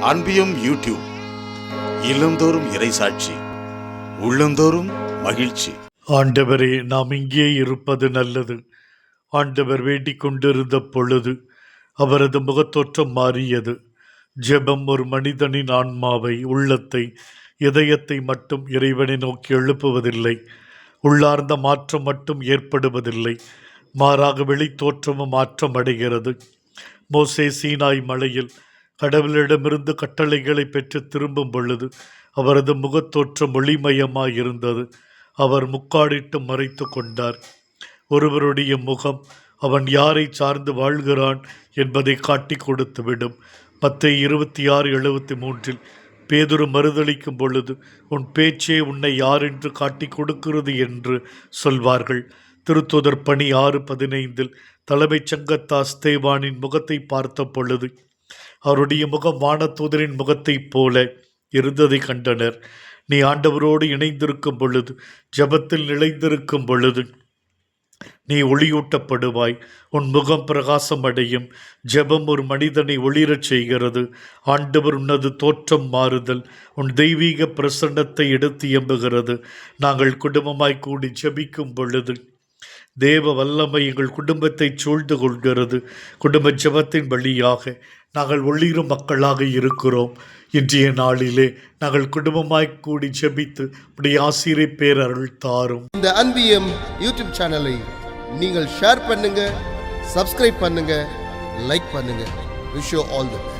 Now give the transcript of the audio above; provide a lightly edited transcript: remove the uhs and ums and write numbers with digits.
அன்பியும் YouTube இல்லந்தோறும் இறைசாட்சி, உள்ளந்தோறும் மகிழ்ச்சி. ஆண்டவரே, நாம் இங்கே இருப்பது நல்லது. ஆண்டவர் வேண்டிக் கொண்டிருந்த பொழுது அவரது முகத்தோற்றம் மாறியது. ஜெபம் ஒரு மனிதனின் ஆன்மாவை, உள்ளத்தை, இதயத்தை மட்டும் இறைவனை நோக்கி எழுப்புவதில்லை. உள்ளார்ந்த மாற்றம் மட்டும் ஏற்படுவதில்லை, மாறாக வெளித்தோற்றமும் மாற்றம் அடைகிறது. மோசே சீனாய் மலையில் கடவுளிடமிருந்து கட்டளைகளை பெற்று திரும்பும் பொழுது அவரது முகத்தோற்றம் ஒளிமயமாயிருந்தது. அவர் முக்காடிட்டு மறைத்து கொண்டார். ஒருவருடைய முகம் அவன் யாரை சார்ந்து வாழ்கிறான் என்பதை காட்டி கொடுத்துவிடும். மத்தேயு 26:73 பேதுரு மறுதளிக்கும் பொழுது, உன் பேச்சே உன்னை யார் என்று காட்டி கொடுக்கிறது என்று சொல்வார்கள். திருத்தூதர் பணி 6:15 தலைமைச் சங்கத்தா ஸ்தேவானின் முகத்தை பார்த்த பொழுது அவருடைய முகம் வானதூதரின் முகத்தைப் போல இருந்ததை கண்டனர். நீ ஆண்டவரோடு இணைந்திருக்கும் பொழுது, ஜெபத்தில் நிலைந்திருக்கும் பொழுது நீ ஒளியூட்டப்படுவாய். உன் முகம் பிரகாசம் அடையும். ஜெபம் ஒரு மனிதனை ஒளிரச் செய்கிறது. ஆண்டவர் உனது தோற்றம் மாறுதல் உன் தெய்வீக பிரசன்னத்தை எடுத்து எம்புகிறது. நாங்கள் குடும்பமாய் கூடி ஜெபிக்கும் பொழுது தேவ வல்லமை எங்கள் குடும்பத்தை சூழ்ந்து கொள்கிறது. குடும்ப ஜெபத்தின் வழியாக நாங்கள் ஒளிரும் மக்களாக இருக்கிறோம். இன்றைய நாளிலே நாங்கள் குடும்பமாய் கூடி ஜெபித்து உடைய ஆசீரை பேரருள் தாரும். இந்த அன்பியம் யூடியூப் சேனலை நீங்கள் ஷேர் பண்ணுங்க, சப்ஸ்கிரைப் பண்ணுங்க, லைக் பண்ணுங்க. Wish you all the best.